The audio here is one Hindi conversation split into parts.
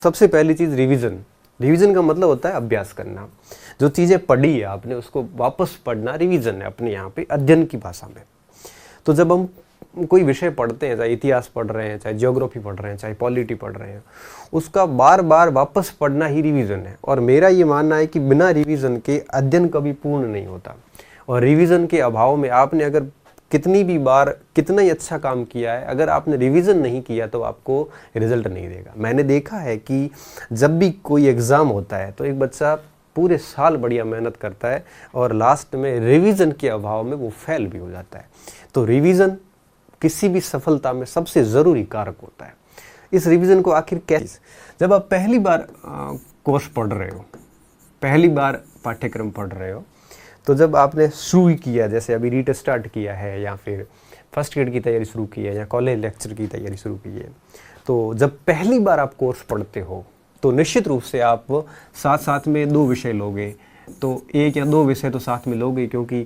सबसे पहली चीज़ रिवीजन। रिवीजन का मतलब होता है अभ्यास करना। जो चीज़ें पढ़ी है आपने उसको वापस पढ़ना रिवीजन है अपने यहाँ पे अध्ययन की भाषा में। तो जब हम कोई विषय पढ़ते हैं, चाहे इतिहास पढ़ रहे हैं, चाहे ज्योग्राफी पढ़ रहे हैं, चाहे पॉलिटी पढ़ रहे हैं, उसका बार बार वापस पढ़ना ही रिवीजन है। और मेरा ये मानना है कि बिना रिवीजन के अध्ययन कभी पूर्ण नहीं होता। और रिवीजन के अभाव में आपने अगर कितनी भी बार कितना ही अच्छा काम किया है, अगर आपने रिवीजन नहीं किया तो आपको रिजल्ट नहीं देगा। मैंने देखा है कि जब भी कोई एग्ज़ाम होता है तो एक बच्चा पूरे साल बढ़िया मेहनत करता है और लास्ट में रिवीजन के अभाव में वो फेल भी हो जाता है। तो रिवीजन किसी भी सफलता में सबसे ज़रूरी कारक होता है। इस रिवीजन को आखिर कैसे, जब आप पहली बार कोर्स पढ़ रहे हो, पहली बार पाठ्यक्रम पढ़ रहे हो, तो जब आपने शुरू किया, जैसे अभी रीट स्टार्ट किया है या फिर फर्स्ट ग्रेड की तैयारी शुरू की है या कॉलेज लेक्चर की तैयारी शुरू की है, तो जब पहली बार आप कोर्स पढ़ते हो तो निश्चित रूप से आप साथ साथ में 2 विषय लोगे। तो 1 या 2 विषय तो साथ में लोगे, क्योंकि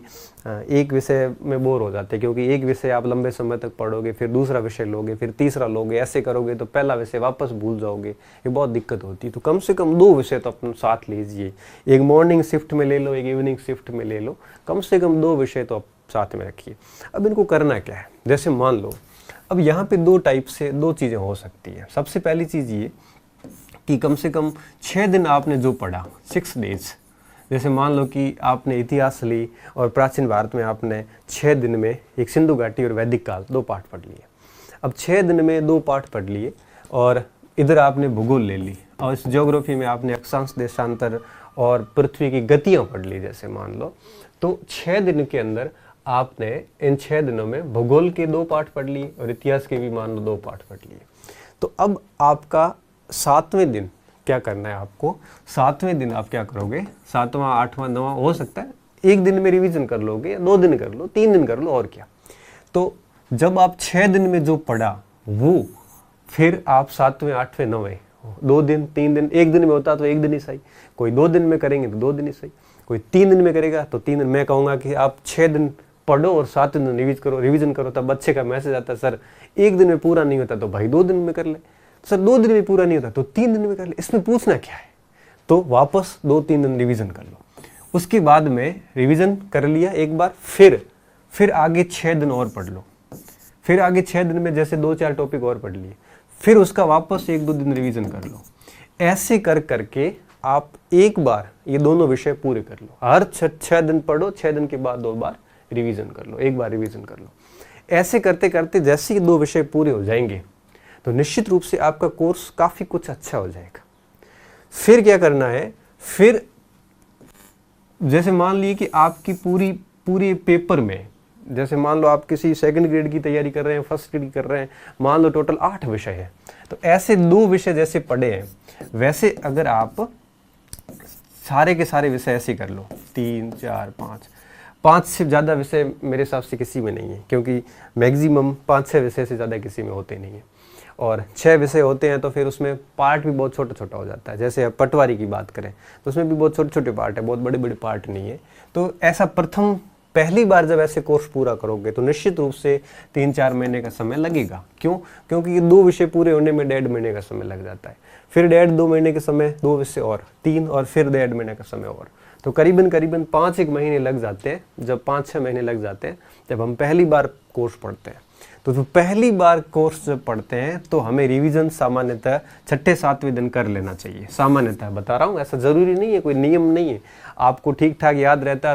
एक विषय में बोर हो जाते हैं, क्योंकि एक विषय आप लंबे समय तक पढ़ोगे, फिर दूसरा विषय लोगे, फिर तीसरा लोगे, ऐसे करोगे तो पहला विषय वापस भूल जाओगे, ये बहुत दिक्कत होती है। तो कम से कम 2 विषय तो अपने साथ लीजिए। एक मॉर्निंग शिफ्ट में ले लो, एक इवनिंग शिफ्ट में ले लो, कम से कम 2 विषय तो आप साथ में रखिए। अब इनको करना क्या है, जैसे मान लो अब यहाँ पे 2 टाइप से 2 चीज़ें हो सकती हैं। सबसे पहली चीज़ ये कि कम से कम 6 दिन आपने जो पढ़ा, 6 डेज, जैसे मान लो कि आपने इतिहास ली और प्राचीन भारत में आपने 6 दिन में एक सिंधु घाटी और वैदिक काल 2 पाठ पढ़ लिए। अब 6 दिन में 2 पाठ पढ़ लिए और इधर आपने भूगोल ले ली और इस ज्योग्राफी में आपने अक्षांश देशांतर और पृथ्वी की गतियाँ पढ़ ली, जैसे मान लो। तो 6 दिन के अंदर आपने इन 6 दिनों में भूगोल के 2 पाठ पढ़ लिए और इतिहास के भी मान लो 2 पाठ पढ़ लिए। तो अब आपका 7वें दिन क्या करना है, आपको 7वें दिन आप क्या करोगे, 7वां 8वां 9वां हो सकता है 1 दिन में रिवीजन कर लोगे, या 2 दिन कर लो, 3 दिन कर लो, और क्या। तो जब आप 6 दिन में जो पढ़ा वो फिर आप 7वें 8वें 9वें 2 दिन 3 दिन, 1 दिन में होता तो 1 दिन ही सही, कोई 2 दिन में करेंगे तो 2 दिन ही सही, कोई 3 दिन में करेगा तो 3 दिन। मैं कहूँगा कि आप 6 दिन पढ़ो और 7वें दिन रिवीजन करो। तब बच्चे का मैसेज आता है, सर 1 दिन में पूरा नहीं होता तो भाई 2 दिन में कर ले, सर 2 दिन में पूरा नहीं होता तो 3 दिन में कर ले। इसमें पूछना क्या है, तो वापस 2-3 दिन रिवीजन कर लो। उसके बाद में रिवीजन कर लिया एक बार, फिर आगे 6 दिन और पढ़ लो, फिर आगे 6 दिन में जैसे 2-4 टॉपिक और पढ़ लिए, फिर उसका वापस 1-2 दिन रिवीजन कर लो। ऐसे कर करके आप एक बार ये दोनों विषय पूरे कर लो। हर 6 दिन पढ़ो, 6 दिन के बाद 2 बार रिवीजन कर लो, 1 बार रिवीजन कर लो। ऐसे करते करते जैसे ही 2 विषय पूरे हो जाएंगे तो निश्चित रूप से आपका कोर्स काफ़ी कुछ अच्छा हो जाएगा। फिर क्या करना है, फिर जैसे मान लीजिए कि आपकी पूरी पेपर में, जैसे मान लो आप किसी 2nd ग्रेड की तैयारी कर रहे हैं, 1st ग्रेड की कर रहे हैं, मान लो टोटल 8 विषय है, तो ऐसे 2 विषय जैसे पढ़े हैं वैसे अगर आप सारे के सारे विषय ऐसे कर लो, 3 4 5 से ज़्यादा विषय मेरे हिसाब से किसी में नहीं है, क्योंकि मैक्सिमम 5-6 विषय से ज़्यादा किसी में होते नहीं है। और 6 विषय होते हैं तो फिर उसमें पार्ट भी बहुत छोटा छोटा हो जाता है। जैसे अब पटवारी की बात करें तो उसमें भी बहुत छोटे छोटे पार्ट है, बहुत बड़े बड़े पार्ट नहीं है। तो ऐसा पहली बार जब ऐसे कोर्स पूरा करोगे तो निश्चित रूप से 3-4 महीने का समय लगेगा। क्यों? क्योंकि ये 2 विषय पूरे होने में 1.5 महीने का समय लग जाता है, फिर 1.5-2 महीने के समय 2 विषय और 3, और फिर 1.5 महीने का समय और, तो करीबन 5-1 महीने लग जाते हैं। जब 5-6 महीने लग जाते हैं जब हम पहली बार कोर्स पढ़ते हैं। तो जो पहली बार कोर्स जब पढ़ते हैं तो हमें रिवीजन सामान्यतः 6-7वें दिन कर लेना चाहिए। सामान्यतः बता रहा हूँ, ऐसा ज़रूरी नहीं है, कोई नियम नहीं है। आपको ठीक ठाक याद रहता है